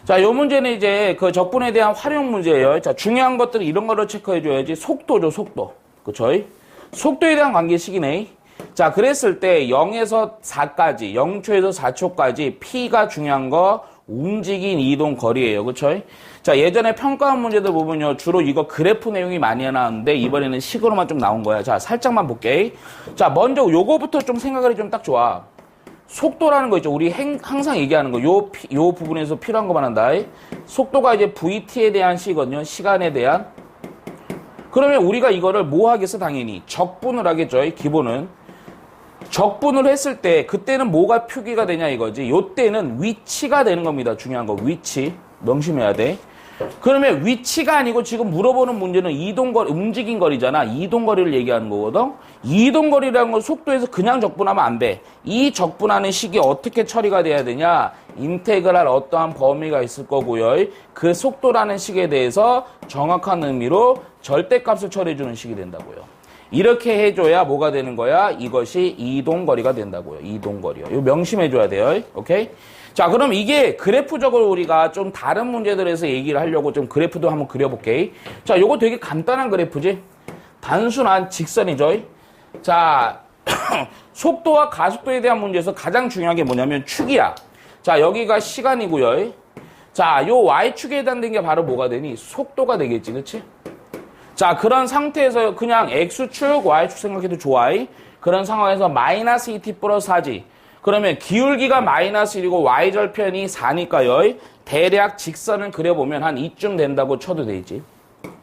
자, 요 문제는 이제 그 적분에 대한 활용 문제예요. 자, 중요한 것들은 이런 거를 체크해줘야지. 속도죠, 속도. 그쵸? 속도에 대한 관계식이네. 자, 그랬을 때 0에서 4까지, 0초에서 4초까지 P가 중요한 거, 움직인 이동 거리예요. 그쵸? 자, 예전에 평가한 문제들 보면요. 주로 이거 그래프 내용이 많이 나왔는데 이번에는 식으로만 좀 나온 거야. 자, 살짝만 볼게. 자, 먼저 요거부터 좀 생각이 좀 딱 좋아. 속도라는 거 있죠. 우리 항상 얘기하는 거. 요 부분에서 필요한 것만 한다. 속도가 이제 VT에 대한 시거든요. 시간에 대한. 그러면 우리가 이거를 뭐 하겠어? 당연히 적분을 하겠죠. 기본은. 적분을 했을 때 그때는 뭐가 표기가 되냐 이거지. 요때는 위치가 되는 겁니다. 중요한 거. 위치. 명심해야 돼. 그러면 위치가 아니고 지금 물어보는 문제는 이동거리, 움직인 거리잖아. 이동거리를 얘기하는 거거든. 이동거리라는 건 속도에서 그냥 적분하면 안 돼. 이 적분하는 식이 어떻게 처리가 돼야 되냐. 인테그랄 어떠한 범위가 있을 거고요. 그 속도라는 식에 대해서 정확한 의미로 절대값을 처리해주는 식이 된다고요. 이렇게 해줘야 뭐가 되는 거야? 이것이 이동거리가 된다고요. 이동거리요. 이거 명심해줘야 돼요. 오케이? 자, 그럼 이게 그래프적으로 우리가 좀 다른 문제들에서 얘기를 하려고 좀 그래프도 한번 그려볼게. 자, 요거 되게 간단한 그래프지? 단순한 직선이죠. 자, 속도와 가속도에 대한 문제에서 가장 중요한 게 뭐냐면 축이야. 자, 여기가 시간이고요. 자, 요 Y축에 해당되는 게 바로 뭐가 되니? 속도가 되겠지, 그치? 자, 그런 상태에서 그냥 X축, Y축 생각해도 좋아. 그런 상황에서 마이너스 2t 플러스 4지. 그러면 기울기가 마이너스 1이고 Y절편이 4니까요. 대략 직선을 그려보면 한 이쯤 된다고 쳐도 되지.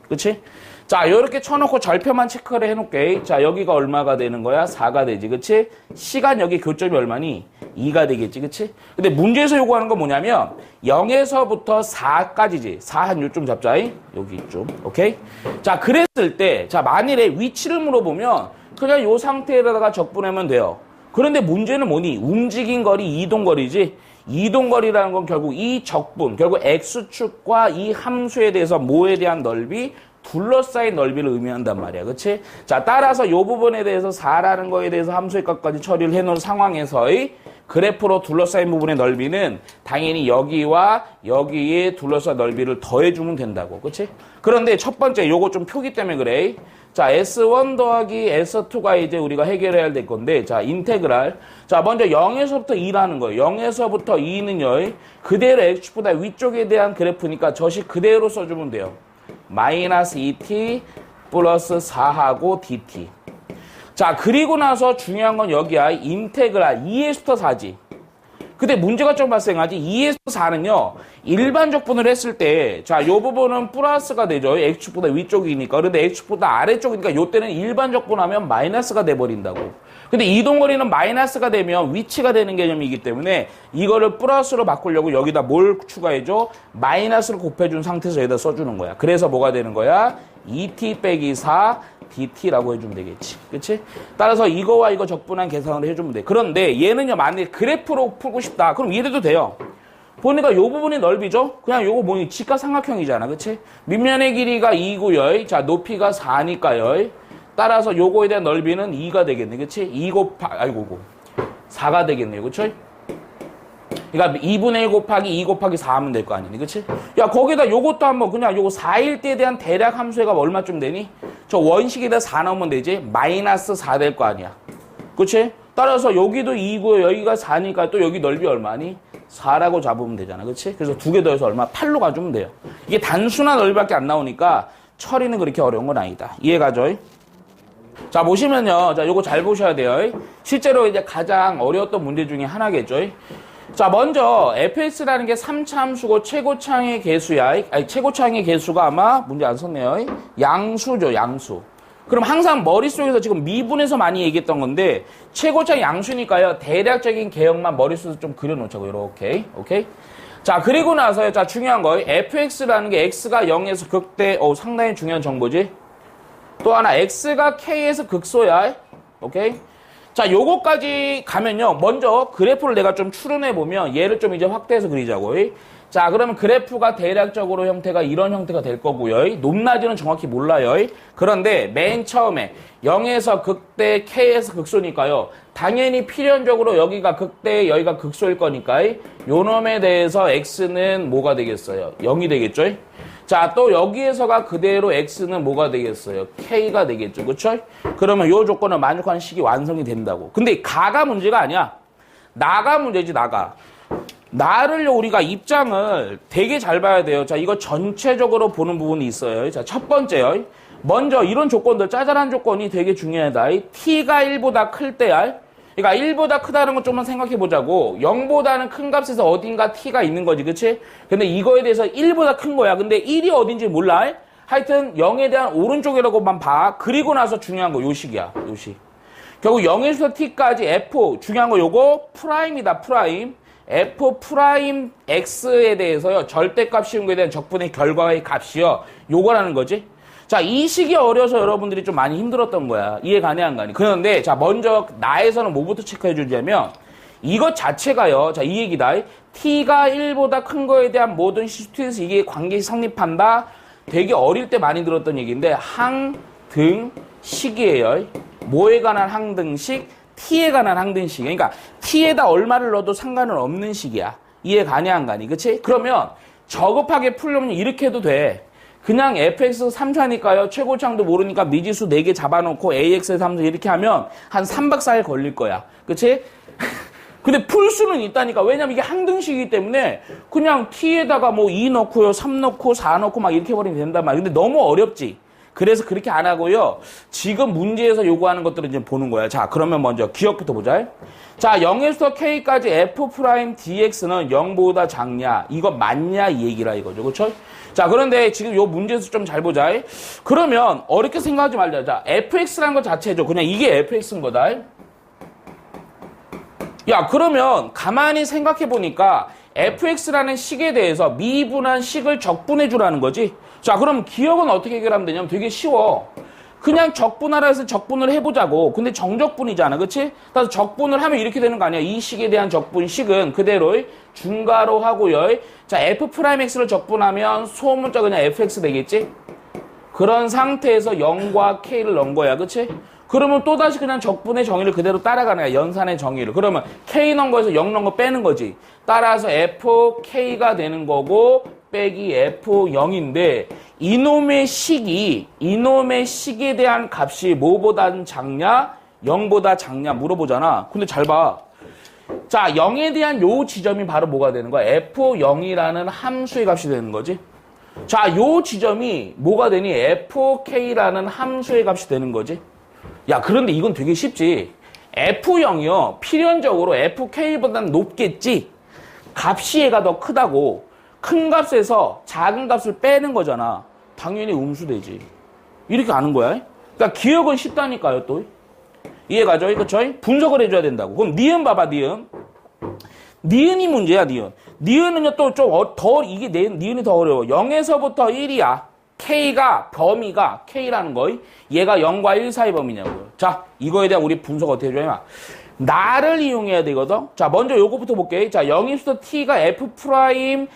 그치? 자, 요렇게 쳐놓고 절편만 체크를 해놓을게. 자, 여기가 얼마가 되는 거야? 4가 되지. 그치? 시간 여기 교점이 얼마니? 2가 되겠지. 그치? 근데 문제에서 요구하는 건 뭐냐면 0에서부터 4까지지. 4 한 요쯤 잡자. 여기 이쯤. 오케이? 자, 그랬을 때 자, 만일에 위치를 물어보면 그냥 요 상태에다가 적분하면 돼요. 그런데 문제는 뭐니? 움직인 거리, 이동거리지. 이동거리라는 건 결국 이 적분, 결국 X축과 이 함수에 대해서 뭐에 대한 넓이, 둘러싸인 넓이를 의미한단 말이야. 그치? 자, 따라서 요 부분에 대해서 4라는 거에 대해서 함수의 값까지 처리를 해놓은 상황에서의 그래프로 둘러싸인 부분의 넓이는 당연히 여기와 여기에 둘러싸인 넓이를 더해주면 된다고. 그치? 그런데 첫 번째 요거 좀 표기 때문에 그래. 자, S1 더하기 S2가 이제 우리가 해결해야 될 건데, 자, 인테그랄. 자, 먼저 0에서부터 2라는 거예요. 0에서부터 2는요, 그대로 X축보다 위쪽에 대한 그래프니까 저식 그대로 써주면 돼요. 마이너스 2t 플러스 4하고 dt. 자, 그리고 나서 중요한 건 여기야. 인테그랄 2에서부터 4지. 근데 문제가 좀 발생하지. 2에서 4는요, 일반 적분을 했을 때, 자, 요 부분은 플러스가 되죠. X축보다 위쪽이니까. 그런데 X축보다 아래쪽이니까 요때는 일반 적분하면 마이너스가 돼버린다고. 근데 이동거리는 마이너스가 되면 위치가 되는 개념이기 때문에 이거를 플러스로 바꾸려고 여기다 뭘 추가해줘? 마이너스를 곱해준 상태에서 여기다 써주는 거야. 그래서 뭐가 되는 거야? 2t 빼기 4 dt라고 해주면 되겠지. 그치? 따라서 이거와 이거 적분한 계산을 해주면 돼. 그런데 얘는요, 만약에 그래프로 풀고 싶다. 그럼 이래도 돼요. 보니까 요 부분이 넓이죠? 그냥 요거 뭐니? 직각삼각형이잖아. 그치? 밑면의 길이가 2고요. 자, 높이가 4니까요. 따라서 요거에 대한 넓이는 2가 되겠네. 그치? 2 아이고, 4가 되겠네요. 그치? 그러니까 2분의 1 곱하기 2 곱하기 4 하면 될 거 아니니. 그치? 야, 거기다 요것도 한번 그냥 요거 4일 때에 대한 대략 함수가 얼마쯤 되니? 저 원식에다 4 넣으면 되지? 마이너스 4 될 거 아니야. 그치? 따라서 여기도 2고요. 여기가 4니까 또 여기 넓이 얼마니? 4라고 잡으면 되잖아. 그치? 그래서 두 개 더해서 얼마? 8로 가주면 돼요. 이게 단순한 넓이밖에 안 나오니까 처리는 그렇게 어려운 건 아니다. 이해가죠? 자, 보시면요. 자, 요거 잘 보셔야 돼요. 실제로 이제 가장 어려웠던 문제 중에 하나겠죠. 자, 먼저 fx라는 게 3차 함수고 최고차항의 개수야. 아니, 최고차항의 개수가 아마 문제 안 썼네요. 양수죠, 양수. 그럼 항상 머릿속에서 지금 미분에서 많이 얘기했던 건데 최고차항 양수니까요. 대략적인 개형만 머릿속에서 좀 그려놓자고. 이렇게. 오케이? 자, 그리고 나서요. 자, 중요한 거. fx라는 게 x가 0에서 극대. 상당히 중요한 정보지. 또 하나 x가 k에서 극소야. 오케이? 자, 요거까지 가면요. 먼저 그래프를 내가 좀 추론해 보면 얘를 좀 이제 확대해서 그리자고. 자, 그러면 그래프가 대략적으로 형태가 이런 형태가 될 거고요. 높낮이는 정확히 몰라요. 그런데 맨 처음에 0에서 극대, K에서 극소니까요. 당연히 필연적으로 여기가 극대, 여기가 극소일 거니까 요 놈에 대해서 X는 뭐가 되겠어요? 0이 되겠죠? 자, 또 여기에서가 그대로 X는 뭐가 되겠어요? K가 되겠죠. 그쵸? 그러면 요 조건을 만족하는 식이 완성이 된다고. 근데 가가 문제가 아니야. 나가 문제지, 나가. 나를요, 우리가 입장을 되게 잘 봐야 돼요. 자, 이거 전체적으로 보는 부분이 있어요. 자, 첫 번째요. 먼저 이런 조건들, 짜잘한 조건이 되게 중요하다. t가 1보다 클 때야. 그러니까 1보다 크다는 거 좀만 생각해 보자고. 0보다는 큰 값에서 어딘가 t가 있는 거지, 그치? 근데 이거에 대해서 1보다 큰 거야. 근데 1이 어딘지 몰라. 하여튼 0에 대한 오른쪽이라고만 봐. 그리고 나서 중요한 거 요식이야, 요식. 결국 0에서 t까지 f, 중요한 거 요거 프라임이다, 프라임. f 프라임 x에 대해서요, 절대값 씌운 거에 대한 적분의 결과의 값이요. 요거라는 거지. 자, 이 식이 어려서 여러분들이 좀 많이 힘들었던 거야. 이해 가네, 안 가니? 그런데, 자, 먼저, 나에서는 뭐부터 체크해 주자면, 이것 자체가요, 자, 이 얘기다. t가 1보다 큰 거에 대한 모든 시스템에서 이게 관계시 성립한다. 되게 어릴 때 많이 들었던 얘기인데, 항등식이에요. 뭐에 관한 항등식? t에 관한 항등식. 그러니까, t에다 얼마를 넣어도 상관은 없는 식이야. 이해 가네, 안 가니? 그치? 그러면, 저급하게 풀려면 이렇게 해도 돼. 그냥 fx 3차니까요. 최고창도 모르니까 미지수 4개 잡아놓고 ax의 3수 이렇게 하면 한 3박 4일 걸릴 거야. 그치? 근데 풀 수는 있다니까. 왜냐면 이게 항등식이기 때문에 그냥 t에다가 뭐 2 넣고요. 3 넣고 4 넣고 막 이렇게 해버리면 된단 말이야. 근데 너무 어렵지. 그래서 그렇게 안 하고요. 지금 문제에서 요구하는 것들을 이제 보는 거야. 자, 그러면 먼저 기억부터 보자. 자, 0에서 k까지 f 프라임 dx는 0보다 작냐? 이거 맞냐? 이 얘기라 이거죠. 그렇죠? 자, 그런데 지금 요 문제에서 좀 잘 보자. 그러면 어렵게 생각하지 말자. 자, fx라는 것 자체죠. 그냥 이게 fx인 거다. 야, 그러면 가만히 생각해 보니까 fx라는 식에 대해서 미분한 식을 적분해 주라는 거지. 자, 그럼 기억은 어떻게 해결하면 되냐면 되게 쉬워. 그냥 적분하라 해서 적분을 해보자고. 근데 정적분이잖아. 그치? 그래서 적분을 하면 이렇게 되는 거 아니야. 이 식에 대한 적분식은 그대로 중괄호 하고요. 자, f'x를 적분하면 소문자 그냥 fx 되겠지? 그런 상태에서 0과 k를 넣은 거야. 그치? 그러면 또다시 그냥 적분의 정의를 그대로 따라가는 거야. 연산의 정의를. 그러면 k 넣은 거에서 0 넣은 거 빼는 거지. 따라서 fk가 되는 거고 빼기 f0인데 이놈의 식에 대한 값이 뭐보다 작냐? 0보다 작냐? 물어보잖아. 근데 잘 봐. 자, 0에 대한 요 지점이 바로 뭐가 되는 거야? f0이라는 함수의 값이 되는 거지. 자, 요 지점이 뭐가 되니? fk라는 함수의 값이 되는 거지. 야, 그런데 이건 되게 쉽지. f0이요. 필연적으로 fk보다는 높겠지. 값이 얘가 더 크다고. 큰 값에서 작은 값을 빼는 거잖아. 당연히 음수되지. 이렇게 아는 거야. 그러니까 기억은 쉽다니까요, 또. 이해가죠? 그쵸? 분석을 해줘야 된다고. 그럼 니은 봐봐, 니은. 니은이 문제야, 니은. 니은은요, 또 좀 이게 니은이 더 어려워. 0에서부터 1이야. K가, 범위가 K라는 거. 얘가 0과 1 사이 범위냐고요. 자, 이거에 대한 우리 분석 어떻게 해줘야 나를 이용해야 되거든. 자, 먼저 요거부터 볼게. 자, 0에서부터 T가 F 프라임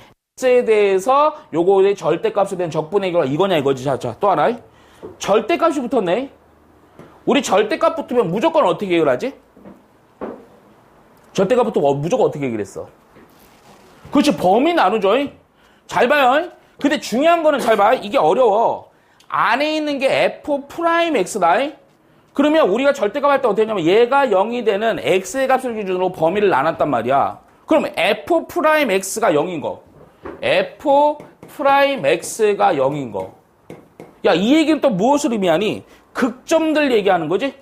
X에 대해서 요거의 절대값에 대한 적분의 결과 이거냐 이거지. 자, 또 하나. 절대값이 붙었네. 우리 절대값 붙으면 무조건 어떻게 해결하지? 절대값 붙으면 무조건 어떻게 해결했어? 그렇지, 범위 나누죠. 잘 봐요. 근데 중요한 거는 잘 봐. 이게 어려워. 안에 있는 게 f 프라임 x다. 그러면 우리가 절대값 할 때 어떻게 하냐면 얘가 0이 되는 x의 값을 기준으로 범위를 나눴단 말이야. 그럼 f 프라임 x가 0인 거. f 프라임 x가 0인 거. 야, 이 얘기는 또 무엇을 의미하니? 극점들 얘기하는 거지?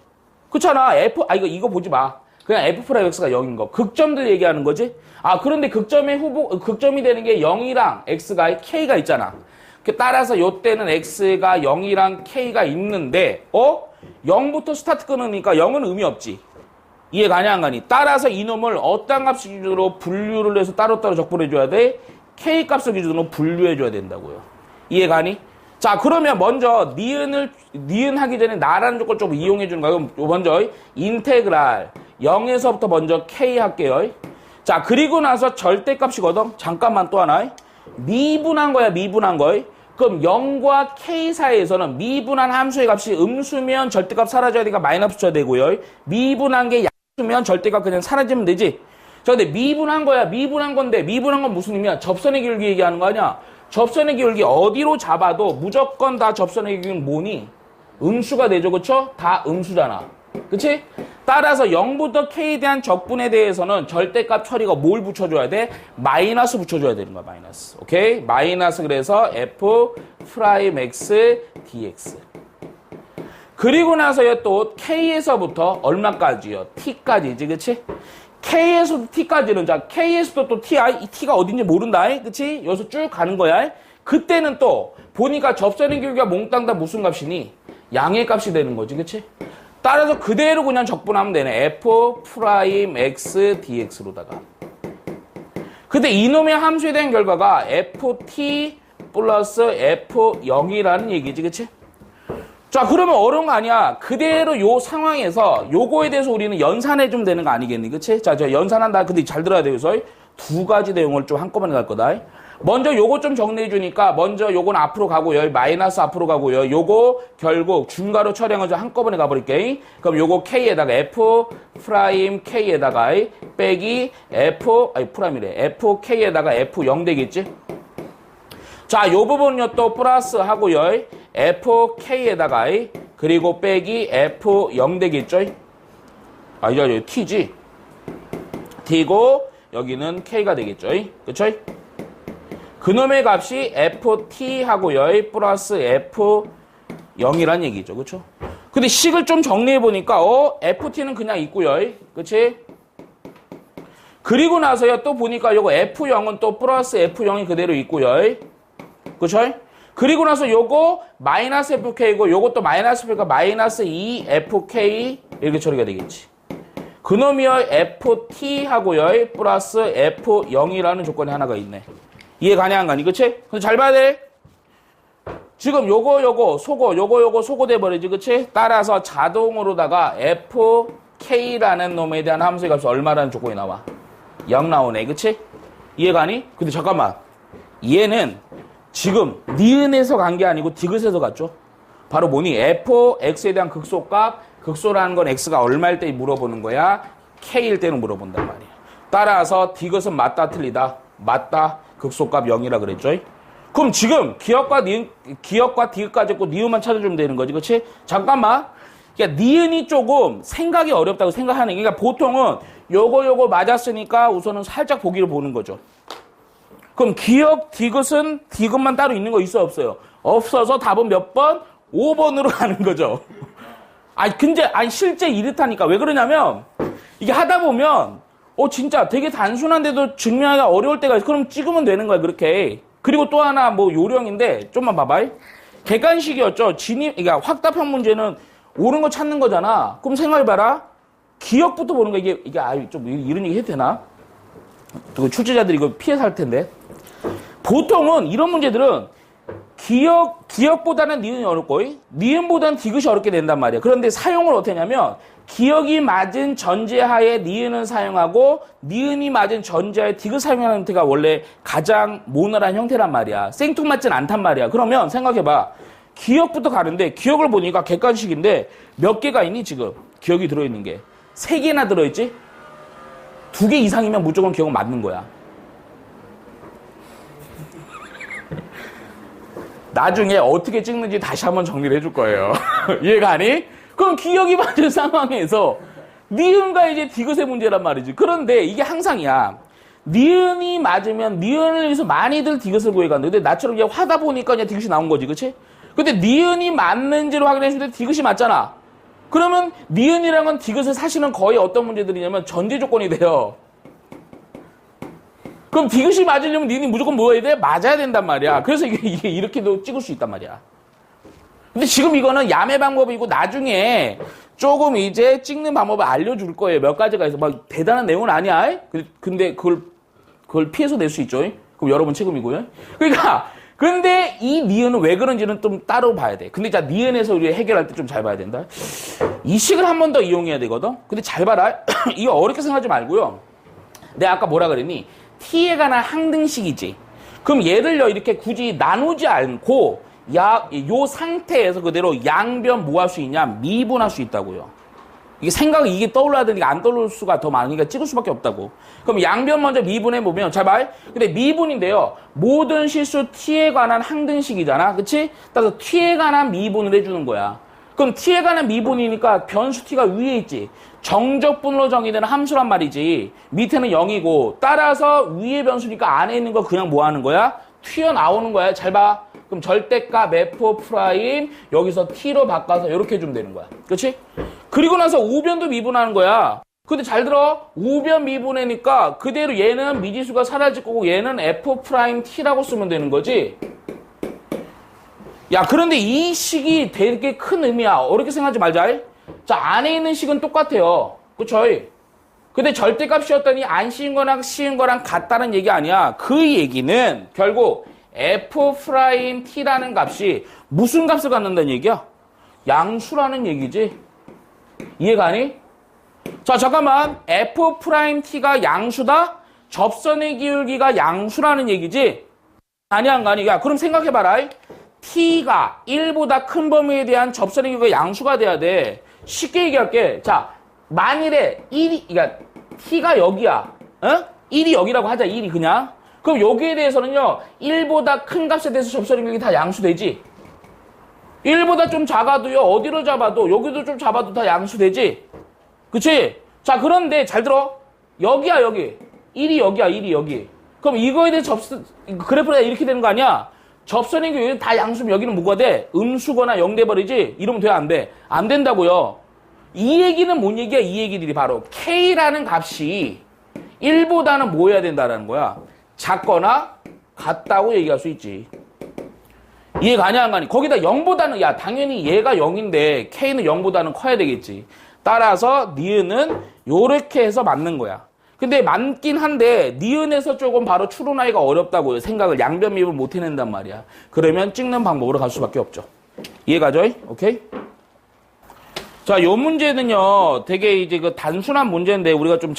그렇잖아. 이거 보지 마. 그냥 f 프라임 x가 0인 거. 극점들 얘기하는 거지? 아, 그런데 극점이 되는 게 0이랑 x가 k가 있잖아. 따라서 요때는 x가 0이랑 k가 있는데, 0부터 스타트 끊으니까 0은 의미 없지. 이해 가냐, 안 가니? 따라서 이놈을 어떤 값 기준으로 분류를 해서 따로따로 적분해줘야 돼? k 값을 기준으로 분류해줘야 된다고요. 이해 가니? 자, 그러면 먼저 니은 하기 전에 나라는 조건 좀 이용해 주는 거야. 그럼 먼저 인테그랄 0에서부터 먼저 k 할게요. 자, 그리고 나서 절대값이거든. 잠깐만 또 하나. 미분한 거야, 미분한 거. 그럼 0과 k 사이에서는 미분한 함수의 값이 음수면 절대값 사라져야 되니까 마이너스 쳐야 되고요. 미분한 게 양수면 절대값 그냥 사라지면 되지. 자, 근데 미분한 거야, 미분한 건데, 미분한 건 무슨 의미야? 접선의 기울기 얘기하는 거 아니야? 접선의 기울기 어디로 잡아도 무조건 다 접선의 기울기는 뭐니? 음수가 되죠, 그쵸? 다 음수잖아. 그치? 따라서 0부터 k에 대한 적분에 대해서는 절대값 처리가 뭘 붙여줘야 돼? 마이너스 붙여줘야 되는 거야, 마이너스. 오케이? 마이너스 그래서 f 프라임 x dx. 그리고 나서요 또 k에서부터 얼마까지요? t까지지, 그치? k에서도 t까지는, 자, k에서도 또 t야. 이 t가 어딘지 모른다, 그치? 여기서 쭉 가는 거야. 그때는 또 보니까 접선의 기울기가 몽땅 다 무슨 값이니? 양의 값이 되는 거지, 그치? 따라서 그대로 그냥 적분하면 되네. f 프라임 x dx로다가. 근데 이놈의 함수에 대한 결과가 ft 플러스 f0이라는 얘기지, 그치? 자, 그러면 어려운 거 아니야. 그대로 요 상황에서 요거에 대해서 우리는 연산해주면 되는 거 아니겠니, 그치? 자, 저 연산한다. 근데 잘 들어야 돼. 그래서 두 가지 내용을 좀 한꺼번에 갈 거다. 먼저 요거 좀 정리해 주니까 먼저 요건 앞으로 가고요. 마이너스 앞으로 가고요. 요거 결국 중괄호 처리해서 한꺼번에 가버릴게. 그럼 요거 k에다가 f 프라임 k에다가 빼기 f 프라임이래. fk에다가 f0 되겠지? 자, 요 부분은요 또 플러스 하고요. fk에다가 그리고 빼기 f0 되겠죠? 이제 t지. t고 여기는 k가 되겠죠? 그쵸? 그놈의 값이 ft 하고요. 플러스 f0이란 얘기죠. 그쵸? 근데 식을 좀 정리해보니까, ft는 그냥 있고요. 그치? 그리고 나서요, 또 보니까 요거 f0은 또 플러스 f0이 그대로 있고요. 그쵸? 그리고 나서 요거 마이너스 fk고, 요것도 마이너스 fk가 마이너스 2fk, 이렇게 처리가 되겠지. 그놈이요, ft 하고요. 플러스 f0이라는 조건이 하나가 있네. 이해 가냐 안 가니, 그치? 근데 잘 봐야 돼. 지금 요거 소거 돼버리지, 그치? 따라서 자동으로다가 fk라는 놈에 대한 함수의 값이 얼마라는 조건이 나와? 0 나오네, 그치? 이해 가니? 근데 잠깐만. 얘는 지금 니은에서 간 게 아니고 디귿에서 갔죠? 바로 뭐니? fx에 대한 극소값, 극소라는 건 x가 얼마일 때 물어보는 거야? k일 때는 물어본단 말이야. 따라서 디귿은 맞다, 틀리다? 맞다. 극소값 0이라 그랬죠? 그럼 지금 기억과 디귿까지 있고 니은만 찾아주면 되는 거지, 그치? 잠깐만. 그러니까 니은이 조금 생각이 어렵다고 생각하는 게, 그러니까 보통은 요거 맞았으니까 우선은 살짝 보기를 보는 거죠. 그럼 디귿만 따로 있는 거 있어, 없어요? 없어서 답은 몇 번? 5번으로 가는 거죠. 근데 실제 이렇다니까. 왜 그러냐면 이게 하다 보면 진짜 되게 단순한데도 증명하기가 어려울 때가 있어. 그럼 찍으면 되는 거야, 그렇게. 그리고 또 하나 요령인데 좀만 봐봐. 객관식이었죠. 그러니까 확답형 문제는 옳은 거 찾는 거잖아. 그럼 생각해봐라. 기억부터 보는 거야. 이게 좀 이런 얘기 해도 되나? 출제자들이 이거 피해서 할 텐데. 보통은 이런 문제들은 기억보다는 니은이 어렵고 니은보다는 디귿이 어렵게 된단 말이야. 그런데 사용을 어떻게 하냐면 기억이 맞은 전제하에 니은은 사용하고 니은이 맞은 전제하에 디귿 사용하는 형태가 원래 가장 모널한 형태란 말이야. 생뚱맞진 않단 말이야. 그러면 생각해봐. 기억부터 가는데 기억을 보니까 객관식인데 몇 개가 있니 지금? 기억이 들어있는 게. 3개나 들어있지? 2개 이상이면 무조건 기억은 맞는 거야. 나중에 어떻게 찍는지 다시 한번 정리를 해줄 거예요. 이해가 가니? 그럼 기억이 맞은 상황에서 니은과 이제 디귿의 문제란 말이지. 그런데 이게 항상이야. 니은이 맞으면 니은을 위해서 많이들 디귿을 구해갔는데 나처럼 그냥 하다 보니까 그냥 디귿이 나온 거지, 그치? 근데 니은이 맞는지를 확인했을 때 디귿이 맞잖아. 그러면 니은이란 건 디귿을 사실은 거의 어떤 문제들이냐면 전제 조건이 돼요. 그럼 디귿이 맞으려면 니은이 무조건 뭐해야 돼? 맞아야 된단 말이야. 그래서 이게 이렇게도 찍을 수 있단 말이야. 근데 지금 이거는 야매 방법이고 나중에 조금 이제 찍는 방법을 알려줄 거예요. 몇 가지가 있어. 막 대단한 내용은 아니야. 근데 그걸 피해서 낼 수 있죠. 그럼 여러분 책임이고요. 그러니까 근데 이 니은은 왜 그런지는 좀 따로 봐야 돼. 근데 자 니은에서 우리 해결할 때 좀 잘 봐야 된다. 이 식을 한 번 더 이용해야 되거든. 근데 잘 봐라. 이거 어렵게 생각하지 말고요. 내가 아까 뭐라 그랬니? t에 관한 항등식이지. 그럼 얘를요 이렇게 굳이 나누지 않고 요 상태에서 그대로 양변 뭐 할 수 있냐? 미분할 수 있다고요. 이게 생각이 이게 떠올라야 되니까 안 떠올 수가 더 많으니까 찍을 수밖에 없다고. 그럼 양변 먼저 미분해 보면 잘 봐. 근데 미분인데요. 모든 실수 t에 관한 항등식이잖아. 그치? 따라서 t에 관한 미분을 해주는 거야. 그럼 t에 관한 미분이니까 변수 t가 위에 있지. 정적분으로 정의되는 함수란 말이지. 밑에는 0이고 따라서 위에 변수니까 안에 있는 거 그냥 뭐 하는 거야? 튀어나오는 거야. 잘 봐. 그럼 절대값 f 프라임 여기서 t로 바꿔서 이렇게 해주면 되는 거야. 그렇지? 그리고 나서 우변도 미분하는 거야. 근데 잘 들어. 우변 미분해니까 그대로 얘는 미지수가 사라질 거고 얘는 f 프라임 t라고 쓰면 되는 거지. 야, 그런데 이 식이 되게 큰 의미야. 어렵게 생각하지 말자. 자, 안에 있는 식은 똑같아요. 그쵸? 근데 절대값이었더니 안 씌운 거랑 씌운 거랑 같다는 얘기 아니야. 그 얘기는 결국 f 프라임 t라는 값이 무슨 값을 갖는다는 얘기야? 양수라는 얘기지. 이해가니? 자, 잠깐만. f 프라임 t가 양수다? 접선의 기울기가 양수라는 얘기지? 아니, 안 가니? 야, 그럼 생각해봐라. t가 1보다 큰 범위에 대한 접선의 기울기가 양수가 돼야 돼. 쉽게 얘기할게. 자, 만일에 1이, 그러니까 t가 여기야. 어? 1이 여기라고 하자, 1이 그냥. 그럼 여기에 대해서는요, 1보다 큰 값에 대해서 접선의 기울기 다 양수되지? 1보다 좀 작아도요, 어디로 잡아도, 여기도 좀 잡아도 다 양수되지? 그치? 자, 그런데 잘 들어. 여기야, 여기. 1이 여기야, 1이 여기. 그럼 이거에 대해 그래프가 이렇게 되는 거 아니야? 접선의 기울기 다 양수면 여기는 뭐가 돼? 음수거나 0 돼버리지? 이러면 돼, 안 돼? 안 된다고요. 이 얘기는 뭔 얘기야? 이 얘기들이 바로 K라는 값이 1보다는 뭐 해야 된다라는 거야? 작거나 같다고 얘기할 수 있지. 이해가 가냐 안 가니? 거기다 0보다는 야 당연히 얘가 0인데 K는 0보다는 커야 되겠지. 따라서 니은은 요렇게 해서 맞는 거야. 근데 맞긴 한데 니은에서 조금 바로 추론하기가 어렵다고요. 생각을 양변 미분을 못 해낸단 말이야. 그러면 찍는 방법으로 갈 수밖에 없죠. 이해가죠? 오케이? 자, 요 문제는요, 되게 이제 그 단순한 문제인데, 우리가 좀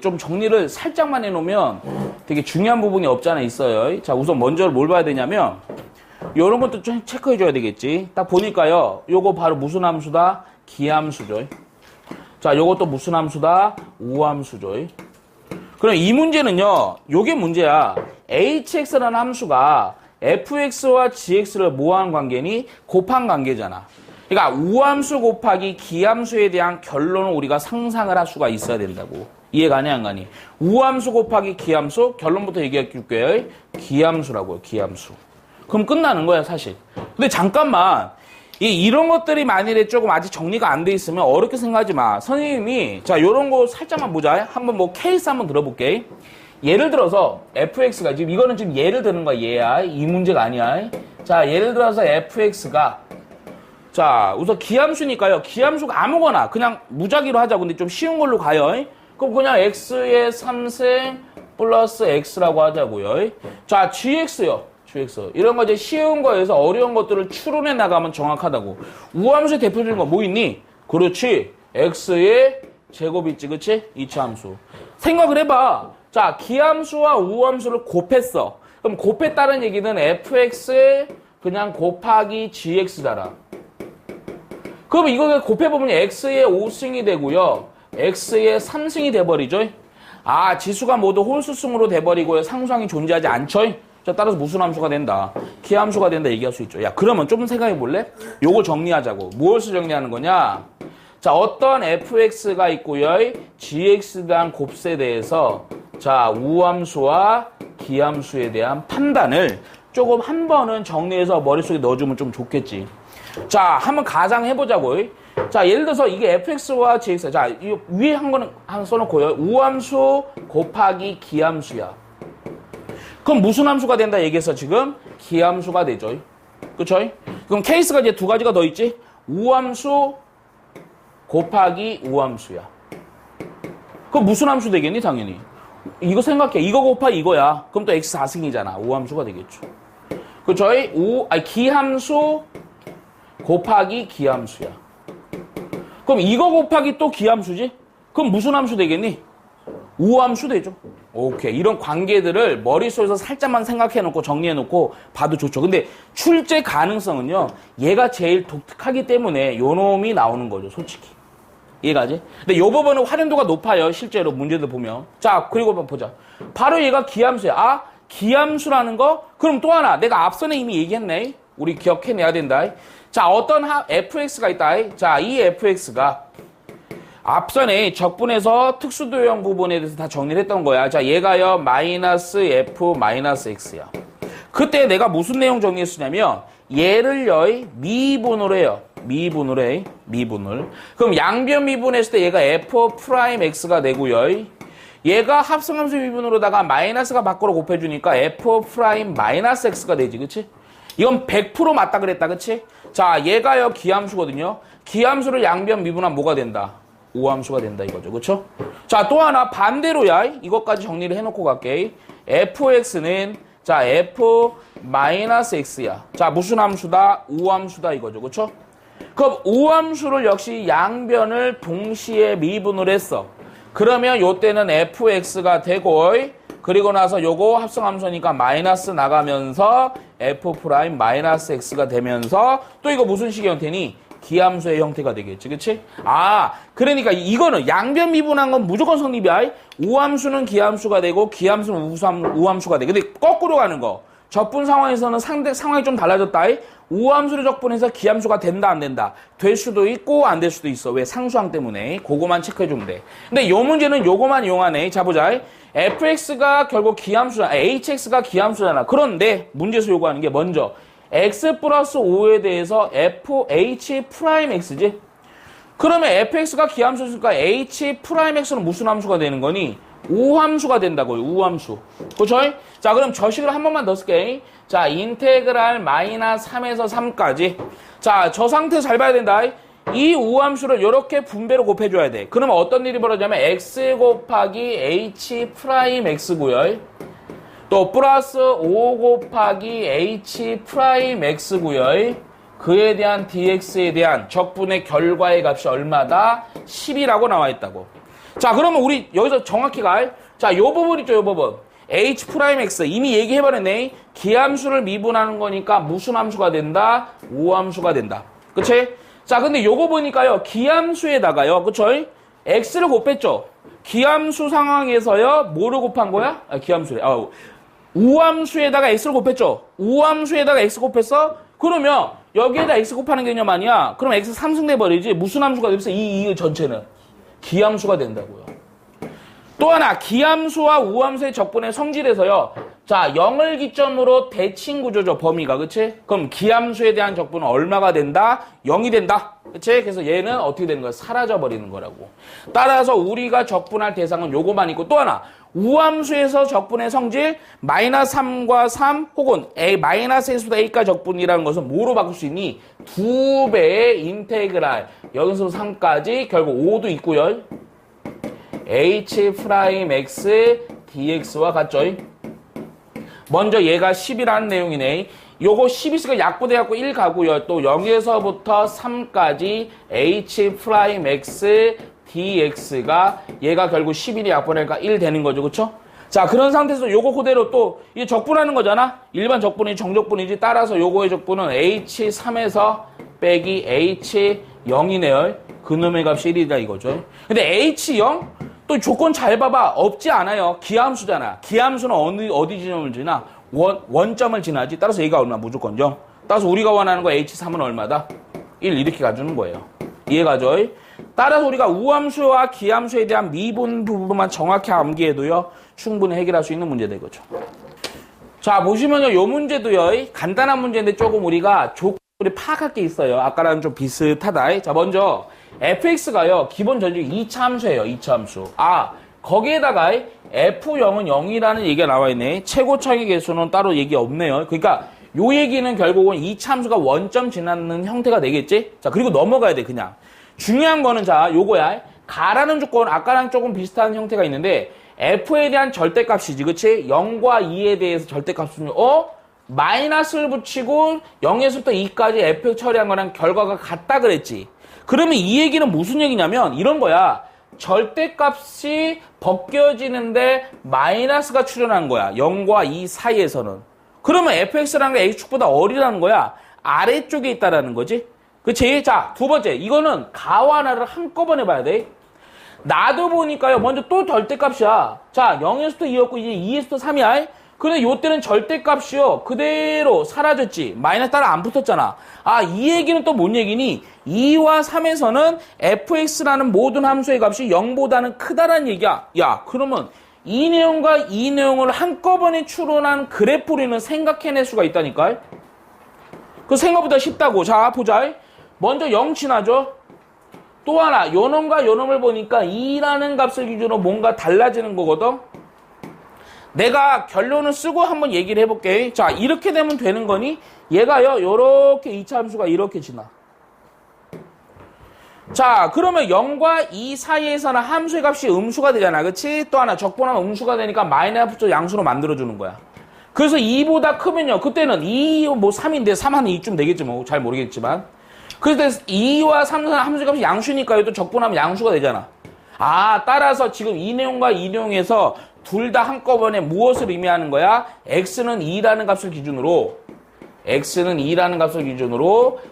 좀 정리를 살짝만 해놓으면 되게 중요한 부분이 없잖아, 있어요. 자, 우선 먼저 뭘 봐야 되냐면, 요런 것도 좀 체크해줘야 되겠지. 딱 보니까요, 요거 바로 무슨 함수다? 기함수죠. 자, 요것도 무슨 함수다? 우함수죠. 그럼 이 문제는요, 요게 문제야. hx라는 함수가 fx와 gx를 뭐한 관계니? 곱한 관계잖아. 그러니까 우함수 곱하기 기함수에 대한 결론을 우리가 상상을 할 수가 있어야 된다고. 이해가냐 안 가니? 우함수 곱하기 기함수 결론부터 얘기해 줄게요. 기함수라고요. 기함수. 그럼 끝나는 거야 사실. 근데 잠깐만. 이런 것들이 만일에 조금 아직 정리가 안 돼 있으면 어렵게 생각하지 마. 선생님이 자 요런 거 살짝만 보자. 한번 뭐 케이스 한번 들어볼게. 예를 들어서 fx가 지금 이거는 지금 예를 드는 거야. 얘야. 이 문제가 아니야. 자 예를 들어서 fx가 자, 우선 기함수니까요. 기함수가 아무거나 그냥 무작위로 하자. 근데 좀 쉬운 걸로 가요. 그럼 그냥 x의 3승 플러스 x라고 하자고요. 자, gx요. gx. 이런 거 이제 쉬운 거에서 어려운 것들을 추론해 나가면 정확하다고. 우함수의 대표적인 거 뭐 있니? 그렇지. x의 제곱 있지, 그치? 이차함수. 생각을 해봐. 자, 기함수와 우함수를 곱했어. 그럼 곱했다는 얘기는 fx 그냥 곱하기 gx잖아. 그럼 이거 곱해보면 x의 5승이 되고요. x의 3승이 돼버리죠. 아, 지수가 모두 홀수승으로 돼버리고요. 상수항이 존재하지 않죠. 자, 따라서 무슨 함수가 된다? 기함수가 된다 얘기할 수 있죠. 야, 그러면 좀 생각해 볼래? 요거 정리하자고. 무엇을 정리하는 거냐? 자, 어떤 fx가 있고요. gx에 대한 곱셈에 대해서 자, 우함수와 기함수에 대한 판단을 조금 한 번은 정리해서 머릿속에 넣어주면 좀 좋겠지. 자, 한번 가상해보자고. 자, 예를 들어서 이게 fx와 gx. 자, 이 위에 한 거는 하나 써놓고요. 우함수 곱하기 기함수야. 그럼 무슨 함수가 된다 얘기해서 지금 기함수가 되죠. 그쵸? 그럼 케이스가 이제 두 가지가 더 있지? 우함수 곱하기 우함수야. 그럼 무슨 함수 되겠니? 당연히. 이거 생각해. 이거 곱하기 이거야. 그럼 또 x 4승이잖아. 우함수가 되겠죠. 그쵸? 기함수 곱하기 기함수야. 그럼 이거 곱하기 또 기함수지? 그럼 무슨 함수 되겠니? 우함수 되죠. 오케이. 이런 관계들을 머릿속에서 살짝만 생각해놓고 정리해놓고 봐도 좋죠. 근데 출제 가능성은요, 얘가 제일 독특하기 때문에 요 놈이 나오는 거죠, 솔직히. 이해가지? 근데 요 부분은 활용도가 높아요, 실제로 문제들 보면. 자, 그리고 보자. 바로 얘가 기함수야. 아, 기함수라는 거? 그럼 또 하나. 내가 앞선에 이미 얘기했네. 우리 기억해내야 된다. 자, 어떤 fx가 있다. 자, 이 fx가 앞선에 적분에서 특수도형 부분에 대해서 다 정리를 했던 거야. 자, 얘가요, 마이너스 f 마이너스 x야. 그때 내가 무슨 내용 정리했으냐면, 얘를요, 미분으로 해요. 미분으로 해. 미분을. 그럼 양변 미분했을 때 얘가 f 프라임 x가 되고요. 얘가 합성함수 미분으로다가 마이너스가 밖으로 곱해주니까 f 프라임 마이너스 x가 되지, 그치? 이건 100% 맞다 그랬다, 그치? 자, 얘가요, 기함수거든요. 기함수를 양변 미분하면 뭐가 된다? 우함수가 된다 이거죠. 그쵸? 자, 또 하나 반대로야. 이것까지 정리를 해놓고 갈게. fx는 자, f 마이너스 x야. 자, 무슨 함수다? 우함수다 이거죠. 그쵸? 그럼 우함수를 역시 양변을 동시에 미분을 했어. 그러면 요때는 fx가 되고, 그리고 나서 요거 합성함수니까 마이너스 나가면서 f 프라임 마이너스 x가 되면서 또 이거 무슨 식의 형태니? 기함수의 형태가 되겠지, 그치? 아, 그러니까 이거는 양변 미분한 건 무조건 성립이야. 우함수는 기함수가 되고 기함수는 우함수가 돼. 근데 거꾸로 가는 거. 적분 상황에서는 상황이 좀 달라졌다. 우함수를 적분해서 기함수가 된다, 안 된다? 될 수도 있고 안 될 수도 있어. 왜? 상수항 때문에. 그거만 체크해주면 돼. 근데 요 문제는 요거만 이용하네. 자, 보자. fx가 결국 기함수잖아. hx가 기함수잖아. 그런데 문제에서 요구하는 게 먼저 x 플러스 5에 대해서 fh 프라임 x지? 그러면 fx가 기함수니까 h 프라임 x는 무슨 함수가 되는 거니? 우함수가 된다고요. 우함수. 그쵸? 자, 그럼 저식을 한 번만 더 쓸게. 자, 인테그랄 마이너스 3에서 3까지. 자, 저 상태 잘 봐야 된다. 이 우함수를 이렇게 분배로 곱해줘야 돼. 그러면 어떤 일이 벌어지냐면 x 곱하기 h 프라임 x고요. 또 플러스 5 곱하기 h 프라임 x고요. 그에 대한 dx에 대한 적분의 결과의 값이 얼마다? 10이라고 나와 있다고. 자, 그러면 우리 여기서 정확히 자, 요 부분 있죠, 요 부분. h 프라임 x 이미 얘기해버렸네. 기함수를 미분하는 거니까 무슨 함수가 된다? 우함수가 된다. 그치? 자, 근데 요거 보니까요, 기함수에다가요, 그쵸? x를 곱했죠? 기함수 상황에서요, 뭐를 곱한 거야? 아, 기함수래. 우함수에다가 x를 곱했죠? 우함수에다가 x 곱했어? 그러면 여기에다 x 곱하는 개념 아니야? 그럼 x 3승 돼버리지? 무슨 함수가 되면서 이 전체는? 기함수가 된다고요. 또 하나, 기함수와 우함수의 적분의 성질에서요. 자, 0을 기점으로 대칭 구조죠, 범위가. 그치? 그럼 기함수에 대한 적분은 얼마가 된다? 0이 된다. 그치? 그래서 얘는 어떻게 되는 거야? 사라져버리는 거라고. 따라서 우리가 적분할 대상은 요거만 있고, 또 하나, 우함수에서 적분의 성질 마이너스 3과 3 혹은 마이너스 A수다 A가 적분이라는 것은 뭐로 바꿀 수 있니? 2배의 인테그랄 0에서 3까지 결국 5도 있고요. h 프라임 x dx와 같죠? 먼저 얘가 10이라는 내용이네. 요거 10 있으니까 약분해갖고 1 가고요. 또 0에서부터 3까지 h 프라임 x dx가 얘가 결국 11이 약분하니까 1 되는 거죠. 그쵸? 자, 그런 상태에서 요거 그대로 또 이게 적분하는 거잖아? 일반 적분이 정적분이지. 따라서 요거의 적분은 h3에서 빼기 h0이네요. 그놈의 값이 1이다 이거죠. 근데 h0? 또 조건 잘 봐봐. 없지 않아요. 기함수잖아. 기함수는 어디 지점을 지나? 원점을 지나지. 따라서 얘가 얼마? 무조건 0. 따라서 우리가 원하는 거 h3은 얼마다? 1 이렇게 가주는 거예요. 이해가죠? 따라서 우리가 우함수와 기함수에 대한 미분 부분만 정확히 암기해도요, 충분히 해결할 수 있는 문제다 이거죠. 자, 보시면요, 요 문제도요, 간단한 문제인데 조금 우리가 조건을 파악할 게 있어요. 아까랑 좀 비슷하다. 자, 먼저 fx가요, 기본 전직 2차 함수예요. 2차 함수. 아, 거기에다가 f0은 0이라는 얘기가 나와 있네. 최고차의 개수는 따로 얘기 없네요. 그러니까 요 얘기는 결국은 2차 함수가 원점 지나는 형태가 되겠지? 자, 그리고 넘어가야 돼, 그냥. 중요한 거는 자, 요거야. 가라는 조건, 아까랑 조금 비슷한 형태가 있는데, f에 대한 절대값이지, 그치? 0과 2에 대해서 절대값은, 마이너스를 붙이고 0에서부터 2까지 f 처리한 거랑 결과가 같다 그랬지. 그러면 이 얘기는 무슨 얘기냐면, 이런 거야. 절대값이 벗겨지는데 마이너스가 출현한 거야. 0과 2 사이에서는. 그러면 fx라는 게 x축보다 어리라는 거야. 아래쪽에 있다라는 거지. 그치? 자, 두 번째. 이거는 가와 나를 한꺼번에 봐야 돼. 나도 보니까요. 먼저 또 절대값이야. 자, 0에서부터 2였고 이제 2에서부터 3이야. 근데 요때는 절대값이요. 그대로 사라졌지. 마이너스 따라 안 붙었잖아. 아, 이 얘기는 또 뭔 얘기니? 2와 3에서는 fx라는 모든 함수의 값이 0보다는 크다라는 얘기야. 야, 그러면 이 내용과 이 내용을 한꺼번에 추론한 그래프리는 생각해낼 수가 있다니까. 그 생각보다 쉽다고. 자, 보자. 먼저 0 지나죠. 또 하나, 요놈과 요놈을 보니까 2라는 값을 기준으로 뭔가 달라지는 거거든. 내가 결론을 쓰고 한번 얘기를 해볼게. 자, 이렇게 되면 되는 거니? 얘가요, 요렇게 2차 함수가 이렇게 지나. 자, 그러면 0과 2 사이에서는 함수의 값이 음수가 되잖아. 그치? 또 하나, 적분하면 음수가 되니까 마이너스 양수로 만들어주는 거야. 그래서 2보다 크면요. 그때는 2, 뭐 3인데 3 한 2쯤 되겠지 뭐. 잘 모르겠지만. 그래서 2와 3은 함수의 값이 양수니까 또 적분하면 양수가 되잖아. 아, 따라서 지금 이 내용과 이 내용에서 둘 다 한꺼번에 무엇을 의미하는 거야? x는 2라는 값을 기준으로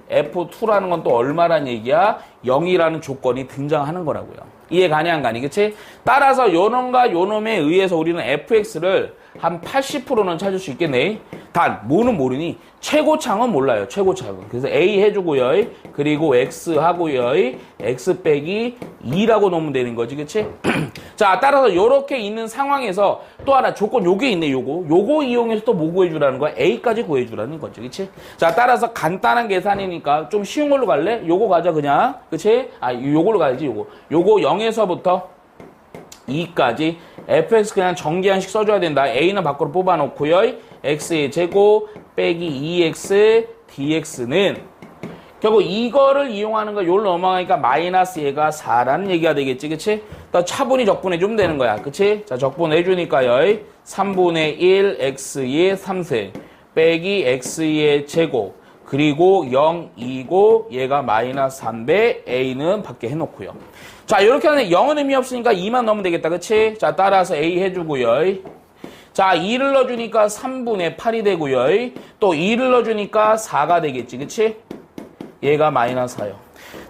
f2라는 건 또 얼마란 얘기야? 0이라는 조건이 등장하는 거라고요. 이해 가니 안 가니? 그치? 따라서 요놈과 요놈에 의해서 우리는 fx를 한 80%는 찾을 수 있겠네. 단 뭐는 모르니 최고창은 몰라요. 최고창은. 그래서 a 해주고요. 그리고 x 하고요. x 빼기 2라고 놓으면 되는 거지. 그치? 자, 따라서 요렇게 있는 상황에서 또 하나 조건 요게 있네. 요거 이용해서 또 뭐 구해주라는 거야? a까지 구해주라는 거지. 그치? 자, 따라서 간단한 계산이니까 좀 쉬운 걸로 갈래? 요거 가자 그냥. 그치? 아, 요걸로 가야지. 요거 0에서부터 2까지 fx 그냥 정기한식 써줘야 된다. a는 밖으로 뽑아놓고요. x의 제곱 빼기 2x dx는 결국 이거를 이용하는 거 요로 넘어가니까 마이너스 얘가 4라는 얘기가 되겠지. 그치? 또 차분히 적분해주면 되는 거야. 그치? 자, 적분해주니까요. 3분의 1 x의 3승 빼기 x의 제곱 그리고 0, 2고 얘가 마이너스 3배 a는 밖에 해놓고요. 자, 이렇게 하면 0은 의미 없으니까 2만 넣으면 되겠다. 그치? 자, 따라서 a 해주고요. 자, 2를 넣어주니까 3분의 8이 되고요. 또 2를 넣어주니까 4가 되겠지. 그치? 얘가 마이너스 4요.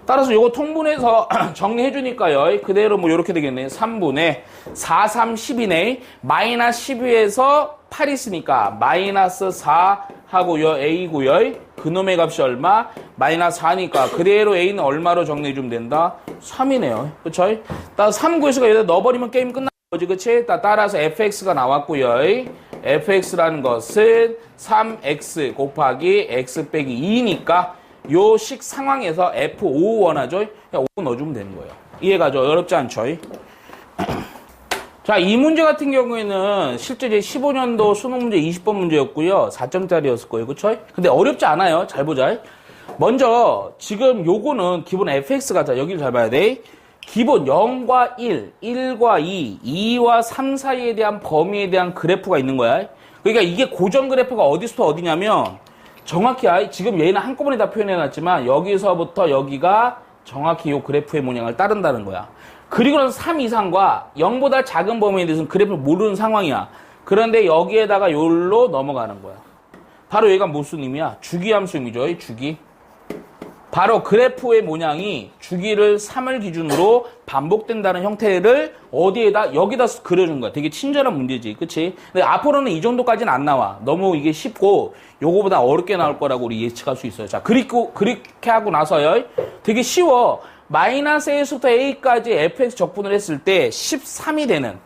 따라서 요거 통분해서 정리해주니까요. 그대로 뭐 요렇게 되겠네. 3분의 4, 3, 10이네. 마이너스 12에서 8 있으니까 마이너스 4 하고요. a고요. 그놈의 값이 얼마? 마이너스 4니까 그대로 a는 얼마로 정리해주면 된다? 3이네요. 그쵸? 따라서 3 구해서 여기다 넣어버리면 게임 끝나는 거지. 그치? 따라서 fx가 나왔고요. fx라는 것은 3x 곱하기 x 빼기 2니까 요 식 상황에서 F5 원하죠? 그냥 5 넣어주면 되는 거예요. 이해가죠? 어렵지 않죠? 자, 이 문제 같은 경우에는 실제 제 15년도 수능 문제 20번 문제였고요. 4점짜리였을 거예요. 그쵸? 근데 어렵지 않아요. 잘 보자. 먼저 지금 요거는 기본 fx가 자 여기를 잘 봐야 돼. 기본 0과 1, 1과 2, 2와 3 사이에 대한 범위에 대한 그래프가 있는 거야. 그러니까 이게 고정 그래프가 어디서부터 어디냐면 정확히 지금 얘는 한꺼번에 다 표현해놨지만 여기서부터 여기가 정확히 이 그래프의 모양을 따른다는 거야. 그리고는 3 이상과 0보다 작은 범위에 대해서는 그래프를 모르는 상황이야. 그런데 여기에다가 요로 넘어가는 거야. 바로 얘가 무슨 의미야? 주기함수 의미죠. 주기. 바로 그래프의 모양이 주기를 3을 기준으로 반복된다는 형태를 어디에다 여기다 그려준 거야. 되게 친절한 문제지. 그치? 근데 앞으로는 이 정도까지는 안 나와. 너무 이게 쉽고 요거보다 어렵게 나올 거라고 우리 예측할 수 있어요. 자, 그렇게 하고 나서요. 되게 쉬워. 마이너스 A에서부터 A까지 fx 적분을 했을 때 13이 되는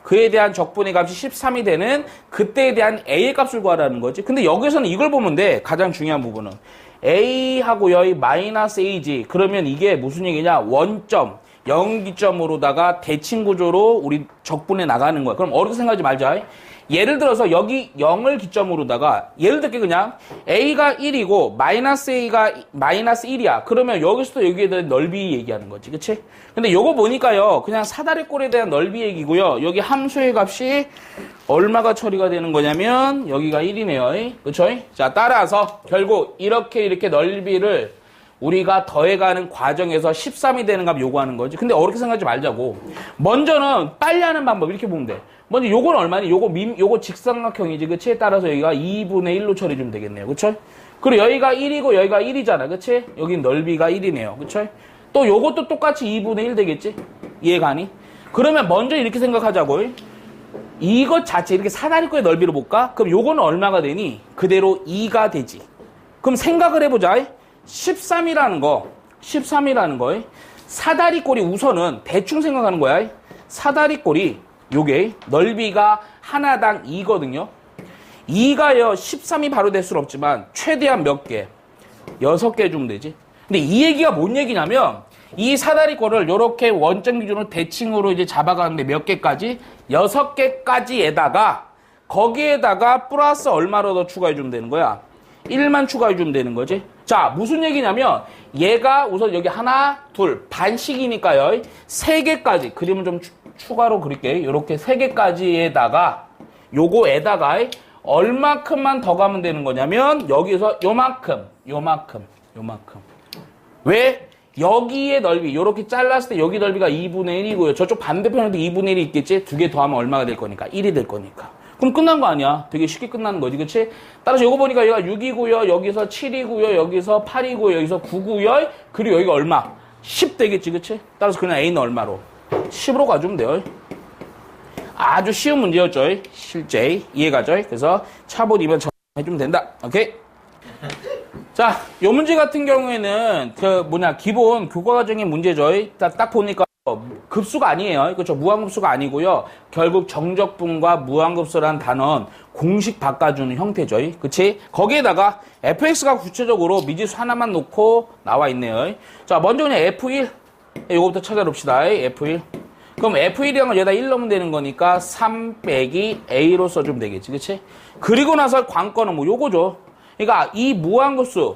그에 대한 적분의 값이 13이 되는 그때에 대한 A의 값을 구하라는 거지. 근데 여기서는 이걸 보면 돼. 가장 중요한 부분은. A하고요, 마이너스 A지. 그러면 이게 무슨 얘기냐? 원점, 0기점으로다가 대칭 구조로 우리 적분해 나가는 거야. 그럼 어렵게 생각하지 말자. 예를 들어서 여기 0을 기점으로다가 예를 들게 그냥 A가 1이고 마이너스 A가 마이너스 1이야. 그러면 여기서도 여기에 대한 넓이 얘기하는 거지. 그치? 근데 요거 보니까요. 그냥 사다리꼴에 대한 넓이 얘기고요. 여기 함수의 값이 얼마가 처리가 되는 거냐면 여기가 1이네요. 그쵸? 자, 따라서 결국 이렇게 넓이를 우리가 더해가는 과정에서 13이 되는 값 요구하는 거지. 근데 어렵게 생각하지 말자고. 먼저는 빨리 하는 방법 이렇게 보면 돼. 먼저 요건 얼마니? 요거 직삼각형이지. 그치? 따라서 여기가 2분의 1로 처리해주면 되겠네요. 그쵸? 그리고 여기가 1이고 여기가 1이잖아. 그치? 여긴 넓이가 1이네요. 그쵸? 또 요것도 똑같이 2분의 1 되겠지? 이해가니? 그러면 먼저 이렇게 생각하자고. 이것 자체 이렇게 사다리꼴의 넓이로 볼까? 그럼 요거는 얼마가 되니? 그대로 2가 되지. 그럼 생각을 해보자. 13이라는 거 사다리꼴이 우선은 대충 생각하는 거야. 사다리꼴이 요게 넓이가 하나당 2거든요. 2가요 13이 바로 될 수는 없지만 최대한 몇 개? 6개 주면 되지. 근데 이 얘기가 뭔 얘기냐면 이 사다리꼴을 요렇게 원점 기준으로 대칭으로 이제 잡아가는데 몇 개까지? 6개까지에다가 거기에다가 플러스 얼마로 더 추가해주면 되는 거야? 1만 추가해주면 되는 거지. 자, 무슨 얘기냐면 얘가 우선 여기 하나, 둘, 반씩이니까요. 3개까지 그림을 좀 추가로 그릴게. 요렇게 3개까지에다가 요거에다가 얼마큼만 더 가면 되는 거냐면 여기서 요만큼. 왜? 여기의 넓이 요렇게 잘랐을 때 여기 넓이가 2분의 1이고요. 저쪽 반대편에도 2분의 1이 있겠지? 2개 더하면 얼마가 될 거니까? 1이 될 거니까. 그럼 끝난 거 아니야? 되게 쉽게 끝나는 거지, 그치? 따라서 요거 보니까 여기가 6이고요, 여기서 7이고요, 여기서 8이고요, 여기서 9고요, 그리고 여기가 얼마? 10 되겠지, 그치? 따라서 그냥 A는 얼마로? 10으로 가주면 돼요. 아주 쉬운 문제였죠, 실제. 이해가죠? 그래서 차분이면 해주면 된다. 오케이? 자, 요 문제 같은 경우에는 기본 교과과정의 문제죠. 딱 보니까 급수가 아니에요. 그렇죠? 무한급수가 아니고요. 결국 정적분과 무한급수라는 단어는 공식 바꿔주는 형태죠. 그치? 거기에다가 fx가 구체적으로 미지수 하나만 놓고 나와 있네요. 자, 먼저 그냥 f1 요거부터 찾아봅시다. f1 그럼 f1이란 건 여기다 1 넣으면 되는 거니까 3 빼기 a로 써주면 되겠지. 그치? 그리고 나서 관건은 뭐 요거죠. 그러니까 이 무한급수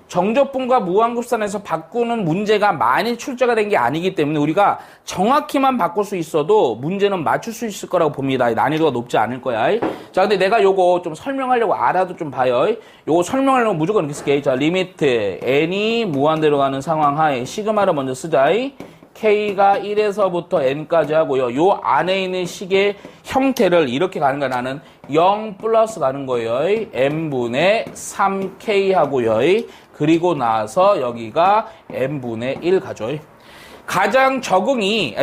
정적분과 무한급수에서 바꾸는 문제가 많이 출제가 된 게 아니기 때문에 우리가 정확히만 바꿀 수 있어도 문제는 맞출 수 있을 거라고 봅니다. 난이도가 높지 않을 거야. 자, 근데 내가 요거 좀 설명하려고 알아도 좀 봐요. 요거 설명하려면 무조건 이렇게 쓸게. 자, 리미트 n이 무한대로 가는 상황 하에 시그마를 먼저 쓰자. K가 1에서부터 N까지 하고요. 요 안에 있는 식의 형태를 이렇게 가는 거야. 나는 0 플러스 가는 거예요. N분의 3K 하고요. 그리고 나서 여기가 N분의 1 가죠. 가장 적용이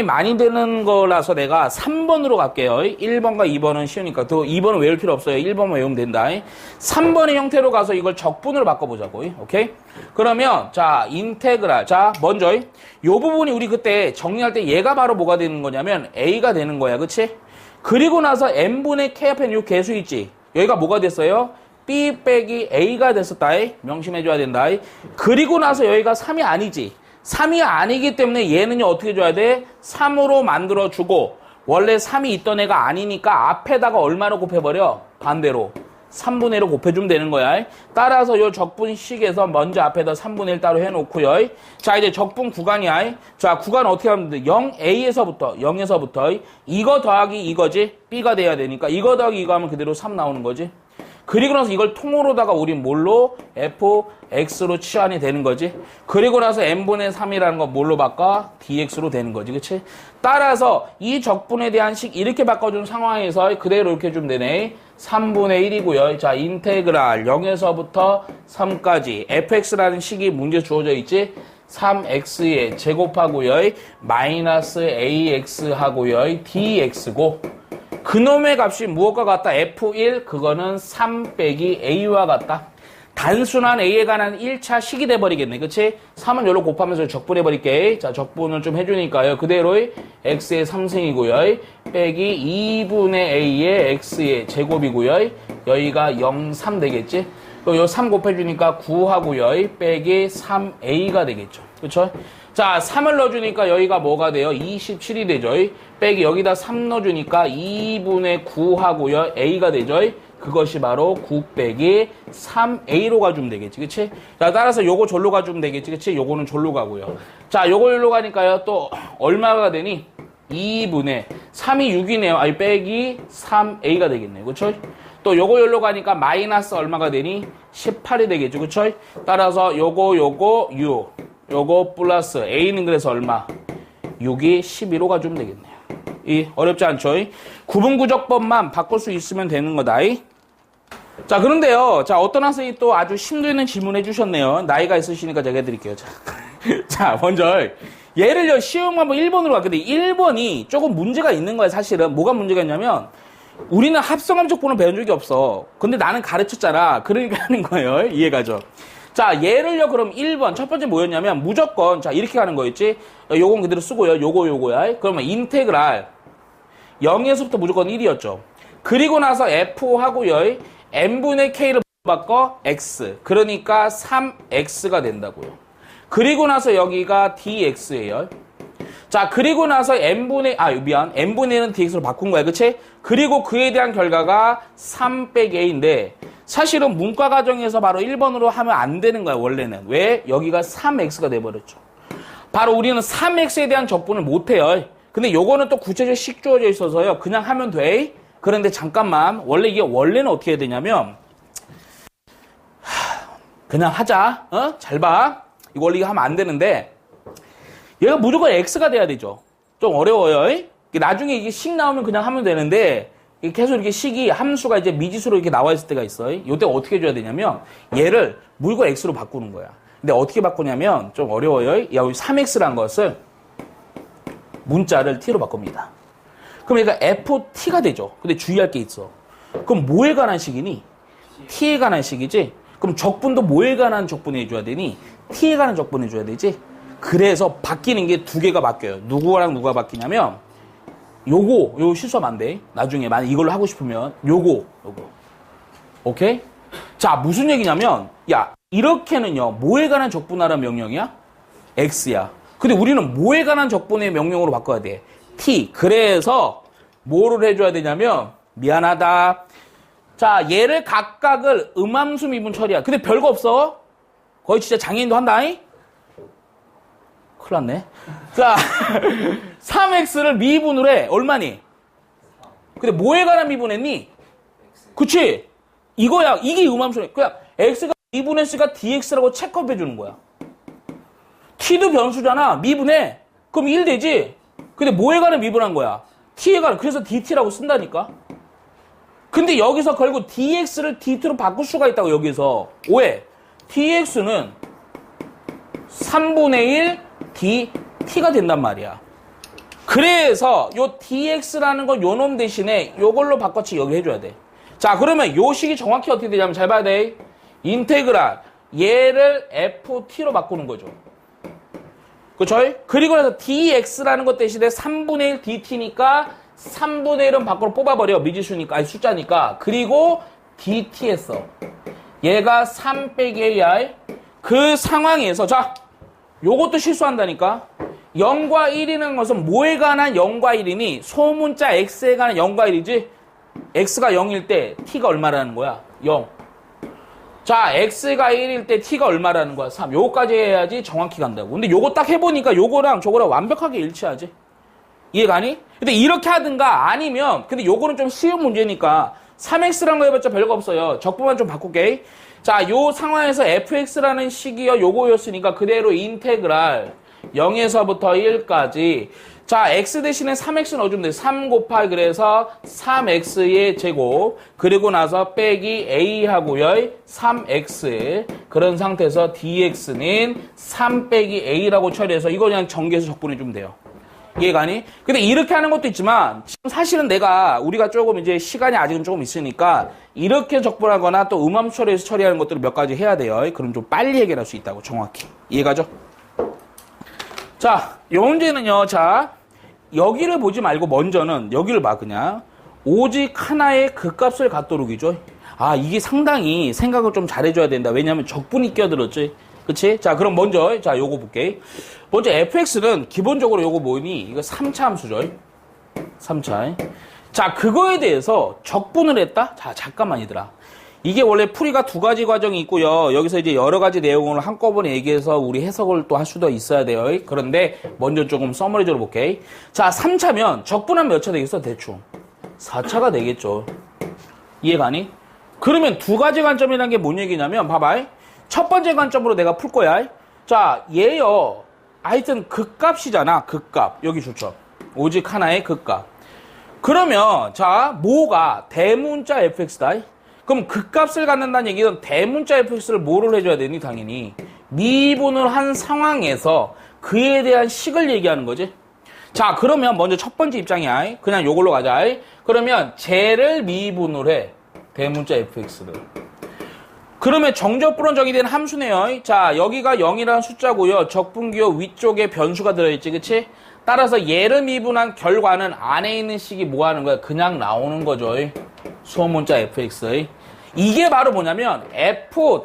많이 되는 거라서 내가 3번으로 갈게요. 1번과 2번은 쉬우니까. 또 2번은 외울 필요 없어요. 1번만 외우면 된다. 3번의 형태로 가서 이걸 적분으로 바꿔보자고. 오케이? 그러면 자, 인테그랄. 자, 먼저 요 부분이 우리 그때 정리할 때 얘가 바로 뭐가 되는 거냐면 A가 되는 거야. 그치? 그리고 나서 N분의 K 앞에 요 개수 있지? 여기가 뭐가 됐어요? B 빼기 A가 됐었다. 명심해줘야 된다. 그리고 나서 여기가 3이 아니지? 3이 아니기 때문에 얘는요 어떻게 줘야 돼? 3으로 만들어주고 원래 3이 있던 애가 아니니까 앞에다가 얼마로 곱해버려? 반대로 3분의 1로 곱해주면 되는 거야. 따라서 요 적분식에서 먼저 앞에다 3분의 1 따로 해놓고요. 자, 이제 적분 구간이야. 자, 구간 어떻게 하면 돼? 0에서부터 이거 더하기 이거지? B가 돼야 되니까 이거 더하기 이거 하면 그대로 3 나오는 거지. 그리고 나서 이걸 통으로다가 우린 뭘로? fx로 치환이 되는 거지. 그리고 나서 n분의 3이라는 거 뭘로 바꿔? dx로 되는 거지. 그치? 따라서 이 적분에 대한 식 이렇게 바꿔준 상황에서 그대로 이렇게 해주면 되네. 3분의 1이고요. 자, 인테그랄 0에서부터 3까지 fx라는 식이 문제 주어져 있지. 3x에 제곱하고요. 마이너스 ax 하고요. dx고. 그놈의 값이 무엇과 같다? F1 그거는 3 빼기 A와 같다. 단순한 A에 관한 1차 식이 돼버리겠네. 그치? 3은 여기로 곱하면서 적분해버릴게. 자, 적분을 좀 해주니까요. 그대로의 X의 3승이고요. 빼기 2분의 A의 X의 제곱이고요. 여기가 0, 3 되겠지? 그럼 요 3 곱해주니까 9하고요. 빼기 3A가 되겠죠. 그쵸? 자, 3을 넣어주니까 여기가 뭐가 돼요? 27이 되죠. 빼기 여기다 3 넣어주니까 2분의 9 하고요. A가 되죠. 그것이 바로 9 빼기 3A로 가주면 되겠지. 그치? 자, 따라서 요거 절로 가주면 되겠지. 그치? 요거는 절로 가고요. 자, 요거 절로 가니까요. 또 얼마가 되니? 2분의 3이 6이네요. 아니, 빼기 3A가 되겠네요. 그쵸? 또 요거 열로 가니까 마이너스 얼마가 되니? 18이 되겠죠. 그쵸? 따라서 요거 6. 요거 플러스 A는 그래서 얼마? 6이 11로 가주면 되겠네요. 이 어렵지 않죠? 구분구적법만 바꿀 수 있으면 되는 거다. 자, 그런데요. 자, 어떤 학생이 또 아주 심도 있는 질문 해주셨네요. 나이가 있으시니까 제가 해드릴게요. 자, 자, 먼저 얘를요, 쉬운 방법 1번으로 가. 근데 1번이 조금 문제가 있는 거야, 사실은. 뭐가 문제가 있냐면 우리는 합성함적분을 배운 적이 없어. 근데 나는 가르쳤잖아. 그러니까 하는 거예요. 이해가죠? 자, 얘를요, 그럼 1번. 첫 번째 뭐였냐면 무조건, 자, 이렇게 가는 거였지. 요건 그대로 쓰고요. 요거야. 그러면 인테그랄 0에서부터 무조건 1이었죠. 그리고 나서 F 하고요. n분의 k를 바꿔 x. 그러니까 3x가 된다고요. 그리고 나서 여기가 dx예요. 자, 그리고 나서 n분의 1은 dx로 바꾼 거야. 그치? 그리고 그에 대한 결과가 3 빼기 a인데 사실은 문과 과정에서 바로 1번으로 하면 안 되는 거야, 원래는. 왜? 여기가 3x가 돼버렸죠. 바로 우리는 3x에 대한 적분을 못 해요. 근데 요거는 또 구체적으로 식 주어져 있어서요. 그냥 하면 돼. 그런데 잠깐만, 원래는 어떻게 해야 되냐면, 그냥 하자. 잘 봐. 이거 원래 이거 하면 안 되는데, 얘가 무조건 x가 돼야 되죠. 좀 어려워요. 나중에 이게 식 나오면 그냥 하면 되는데, 계속 이렇게 식이 함수가 이제 미지수로 이렇게 나와 있을 때가 있어요. 이때 어떻게 해줘야 되냐면, 얘를 물고 x로 바꾸는 거야. 근데 어떻게 바꾸냐면, 좀 어려워요. 여기 3x란 것을 문자를 t로 바꿉니다. 그럼 얘가 ft가 되죠. 근데 주의할 게 있어. 그럼 뭐에 관한 식이니? t에 관한 식이지? 그럼 적분도 뭐에 관한 적분 해줘야 되니? t에 관한 적분 해줘야 되지? 그래서 바뀌는 게 두 개가 바뀌어요. 누구랑 누가 바뀌냐면 요거 실수하면 안 돼. 나중에 만약 이걸로 하고 싶으면 요거 오케이? 자, 무슨 얘기냐면 야, 이렇게는요 뭐에 관한 적분하라는 명령이야? x야. 근데 우리는 뭐에 관한 적분의 명령으로 바꿔야 돼? t. 그래서 뭐를 해줘야 되냐면 미안하다. 자, 얘를 각각을 음함수 미분 처리야. 근데 별거 없어. 거의 진짜 장애인도 한다. 큰일 났네. 자, 3x를 미분으로 해. 얼마니? 근데 뭐에 관한 미분했니? 그치? 이거야. 이게 음함수네. 그냥 x가 미분했으니까 dx라고 체크업해 주는 거야. t도 변수잖아. 미분해. 그럼 1 되지? 근데 뭐에 관한 미분한 거야? t에 관한. 그래서 dt라고 쓴다니까. 근데 여기서 결국 dx를 dt로 바꿀 수가 있다고 여기서. 왜? dx는 3분의 1 dt가 된단 말이야. 그래서 요 dx라는 거 요놈 대신에 요걸로 바꿔치 여기 해줘야 돼. 자, 그러면 요 식이 정확히 어떻게 되냐면 잘 봐야 돼. 인테그랄 얘를 ft로 바꾸는 거죠. 그쵸? 그리고 나서 dx라는 것 대신에 3분의 1 dt니까 3분의 1은 밖으로 뽑아버려. 미지수니까, 아니 숫자니까. 그리고 dt 했어. 얘가 3 빼기 a야. 그 상황에서, 자, 요것도 실수한다니까. 0과 1이라는 것은 뭐에 관한 0과 1이니? 소문자 x에 관한 0과 1이지? x가 0일 때 t가 얼마라는 거야? 0. 자, x가 1일 때 t가 얼마라는 거야? 3. 요거까지 해야지 정확히 간다고. 근데 요거 딱 해보니까 요거랑 저거랑 완벽하게 일치하지? 이해가니? 근데 이렇게 하든가 아니면, 근데 요거는 좀 쉬운 문제니까 3x라는 거 해봤자 별거 없어요. 적분만 좀 바꿀게. 자, 요 상황에서 fx라는 식이요 요거였으니까 그대로 인테그랄 0에서부터 1까지. 자, x 대신에 3x 넣어주면 돼. 3 곱하기 그래서 3x의 제곱. 그리고 나서 빼기 a 하고요. 3x. 그런 상태에서 dx는 3 빼기 a라고 처리해서 이거 그냥 전개해서 적분해주면 돼요. 이해가니? 근데 이렇게 하는 것도 있지만 지금 사실은 우리가 조금 이제 시간이 아직은 조금 있으니까 이렇게 적분하거나 또 음함수 처리해서 처리하는 것들을 몇 가지 해야 돼요. 그럼 좀 빨리 해결할 수 있다고 정확히. 이해가죠? 자, 이 문제는요. 자, 여기를 보지 말고 먼저는 여기를 봐 그냥. 오직 하나의 극값을 갖도록이죠. 아, 이게 상당히 생각을 좀 잘해줘야 된다. 왜냐하면 적분이 껴들었지. 그치? 자, 그럼 먼저, 자, 요거 볼게. 먼저 fx는 기본적으로 요거 뭐니? 이거 3차 함수죠. 3차. 자, 그거에 대해서 적분을 했다? 자, 잠깐만, 얘들아. 이게 원래 풀이가 두 가지 과정이 있고요. 여기서 이제 여러 가지 내용을 한꺼번에 얘기해서 우리 해석을 또 할 수도 있어야 돼요. 그런데 먼저 조금 서머리적으로 볼게. 자, 3차면 적분하면 몇 차 되겠어? 대충. 4차가 되겠죠. 이해가니? 그러면 두 가지 관점이라는 게 뭔 얘기냐면 봐봐. 첫 번째 관점으로 내가 풀 거야. 자, 얘요. 하여튼 극값이잖아. 극값. 여기 좋죠. 오직 하나의 극값. 그러면 자, 뭐가 대문자 fx다. 그럼 극값을 갖는다는 얘기는 대문자 fx를 뭐를 해줘야 되니? 당연히 미분을 한 상황에서 그에 대한 식을 얘기하는 거지. 자, 그러면 먼저 첫 번째 입장이야. 그냥 요걸로 가자. 그러면 쟤를 미분을 해. 대문자 fx를. 그러면 정적분은 정의된 함수네요. 자, 여기가 0이라는 숫자고요. 적분기호 위쪽에 변수가 들어있지, 그치? 따라서 얘를 미분한 결과는 안에 있는 식이 뭐 하는 거야? 그냥 나오는 거죠. 수어문자 fx. 이게 바로 뭐냐면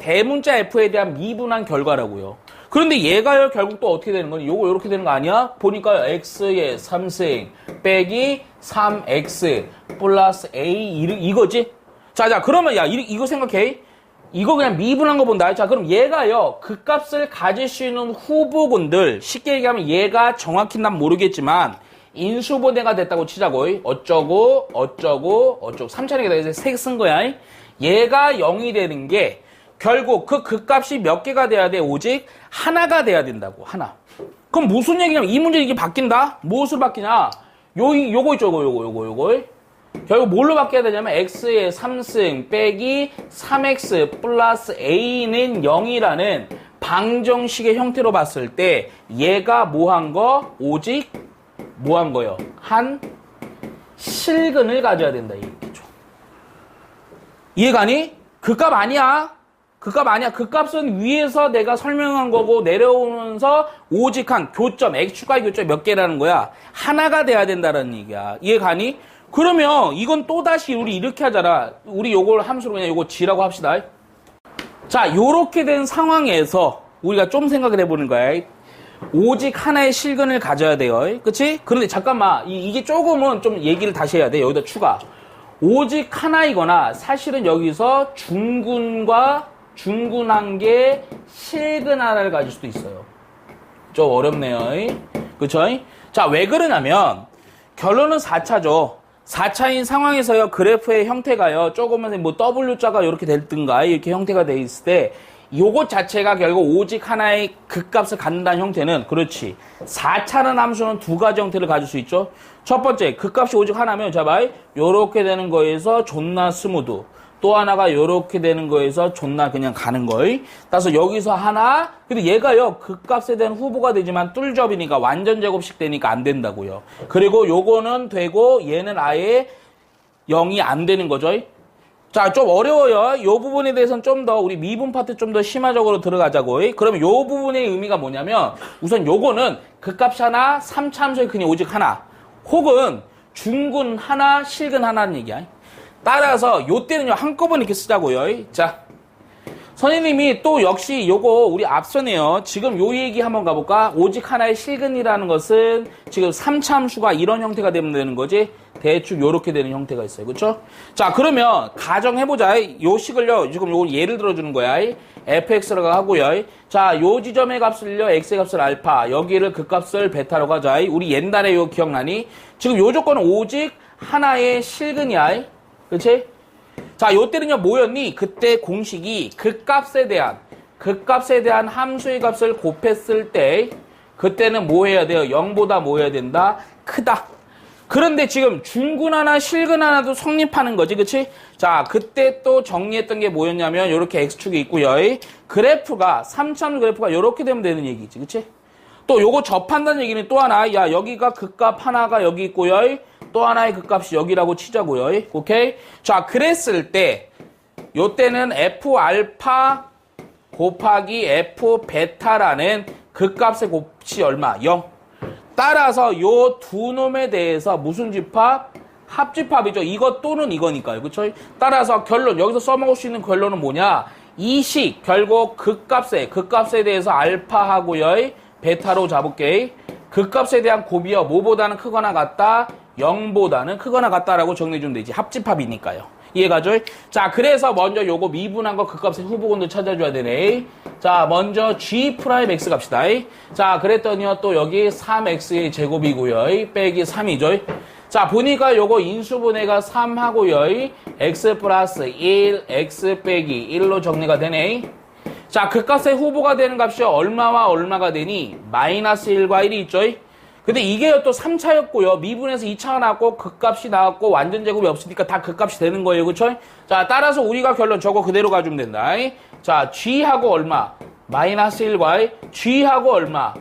대문자 f에 대한 미분한 결과라고요. 그런데 얘가요, 결국 또 어떻게 되는 거니? 요거 이렇게 되는 거 아니야? 보니까요, x의 3승 빼기 3x 플러스 a 이거지? 자, 그러면 야, 이거 생각해. 이거 그냥 미분한 거 본다. 자, 그럼 얘가요, 그 값을 가질 수 있는 후보군들, 쉽게 얘기하면 얘가 정확히 난 모르겠지만, 인수분해가 됐다고 치자고. 어쩌고, 3차례가 돼서 3개 쓴 거야. 얘가 0이 되는 게, 결국 그 값이 몇 개가 돼야 돼? 오직 하나가 돼야 된다고, 하나. 그럼 무슨 얘기냐면, 이 문제 이게 바뀐다? 무엇으로 바뀌냐? 요거 있죠, 요거. 결국 뭘로 바뀌어야 되냐면 x의 3승 빼기 3x 플러스 a는 0이라는 방정식의 형태로 봤을 때 얘가 뭐한 거? 오직 뭐한 거요? 한 실근을 가져야 된다 이 얘기죠. 이해가니? 그 값 아니야. 그 값은 위에서 내가 설명한 거고 내려오면서 오직 한 교점, x축과 교점 몇 개라는 거야. 하나가 돼야 된다는 얘기야. 이해가니? 그러면 이건 또다시 우리 이렇게 하잖아. 우리 요걸 함수로 그냥 요거 g라고 합시다. 자, 요렇게 된 상황에서 우리가 좀 생각을 해보는 거야. 오직 하나의 실근을 가져야 돼요. 그치? 그런데 잠깐만. 이게 조금은 좀 얘기를 다시 해야 돼. 여기다 추가. 오직 하나이거나 사실은 여기서 중근한 게 실근 하나를 가질 수도 있어요. 좀 어렵네요. 그쵸? 자, 왜 그러냐면 결론은 4차죠. 4차인 상황에서요, 그래프의 형태가요, 조금은 뭐 W자가 이렇게 됐든가, 이렇게 형태가 돼 있을 때, 요것 자체가 결국 오직 하나의 극값을 갖는다는 형태는, 그렇지. 4차라는 함수는 두 가지 형태를 가질 수 있죠. 첫 번째, 극값이 오직 하나면, 자, 봐, 요렇게 되는 거에서 존나 스무드. 또 하나가 요렇게 되는 거에서 존나 그냥 가는 거예요. 따라서 여기서 하나, 근데 얘가요, 극값에 대한 후보가 되지만 뚫접이니까 완전 제곱식 되니까 안 된다고요. 그리고 요거는 되고 얘는 아예 0이 안 되는 거죠. 자, 좀 어려워요. 요 부분에 대해서는 좀 더 우리 미분 파트 좀 더 심화적으로 들어가자고. 그러면 요 부분의 의미가 뭐냐면 우선 요거는 극값이 하나, 3차 함수의 근이 오직 하나, 혹은 중근 하나, 실근 하나는 얘기야. 따라서 요때는요 한꺼번에 이렇게 쓰자고요. 자, 선생님이 또 역시 요거 우리 앞서네요. 지금 요 얘기 한번 가볼까? 오직 하나의 실근이라는 것은 지금 3차 함수가 이런 형태가 되면 되는 거지. 대충 요렇게 되는 형태가 있어요. 그쵸? 자, 그러면 가정해보자. 요 식을요 지금 요걸 예를 들어주는 거야. fx라고 하고요. 자, 요 지점의 값을요 x의 값을 알파, 여기를 그 값을 베타라고 하자. 우리 옛날에 요 기억나니? 지금 요 조건은 오직 하나의 실근이야. 그치? 자, 요때는요, 뭐였니? 그때 공식이 극값에 대한 함수의 값을 곱했을 때, 그때는 뭐 해야 돼요? 0보다 뭐 해야 된다? 크다. 그런데 지금 중근 하나, 실근 하나도 성립하는 거지, 그치? 자, 그때 또 정리했던 게 뭐였냐면, 요렇게 x축이 있고요. 그래프가, 3차함수 그래프가 요렇게 되면 되는 얘기지, 그치? 또 요거 접한다는 얘기는 또 하나, 야, 여기가 극값 하나가 여기 있고요. 또 하나의 극값이 여기라고 치자고요. 오케이? 자, 그랬을 때 요때는 f 알파 곱하기 f 베타라는 극값의 곱이 얼마? 0. 따라서 요 두 놈에 대해서 무슨 집합? 합집합이죠. 이것 또는 이거니까요. 그쵸? 따라서 결론, 여기서 써먹을 수 있는 결론은 뭐냐? 이 식 결국 극값에 대해서 알파하고요. 베타로 잡을게. 극값에 대한 곱이요. 뭐보다는 크거나 같다? 0보다는 크거나 같다라고 정리해주면 되지. 합집합이니까요. 이해가죠? 자, 그래서 먼저 요거 미분한 거 극값의 후보군들 찾아줘야 되네. 자, 먼저 G'X 갑시다. 자, 그랬더니요, 또 여기 3X의 제곱이고요. 빼기 3이죠. 자, 보니까 요거 인수분해가 3하고요. x 플러스 1, x 빼기 1로 정리가 되네. 자, 그 값의 후보가 되는 값이 얼마와 얼마가 되니? 마이너스 1과 1이 있죠? 근데 이게 또 3차였고요. 미분에서 2차가 나왔고, 그 값이 나왔고, 완전 제곱이 없으니까 다 그 값이 되는 거예요. 그쵸? 자, 따라서 우리가 결론 저거 그대로 가주면 된다. 자, g하고 얼마? 마이너스 1과 g하고 얼마?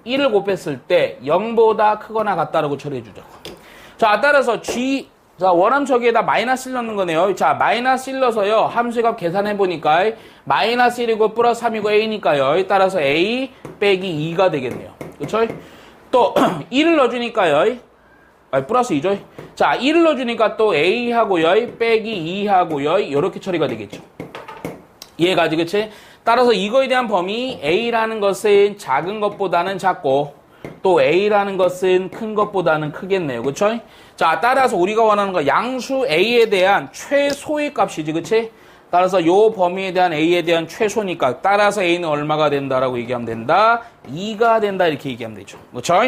1을 곱했을 때 0보다 크거나 같다라고 처리해주자고. 자, 따라서 자, 원함 저기에다 마이너스 1 넣는 거네요. 자, 마이너스 1 넣어서요. 함수의 값 계산해보니까 마이너스 1이고 플러스 3이고 a니까요. 따라서 a 빼기 2가 되겠네요. 그쵸? 또 1을 넣어주니까요. 플러스 2죠. 자, 1을 넣어주니까 또 a하고요. 빼기 2하고요. 이렇게 처리가 되겠죠. 이해가지, 그치? 따라서 이거에 대한 범위 a라는 것은 작은 것보다는 작고 또 a라는 것은 큰 것보다는 크겠네요. 그쵸? 자, 따라서 우리가 원하는 거 양수 a에 대한 최소의 값이지. 그치? 따라서 요 범위에 대한 a에 대한 최소니까 따라서 a는 얼마가 된다라고 얘기하면 된다? 2가 된다 이렇게 얘기하면 되죠. 그쵸?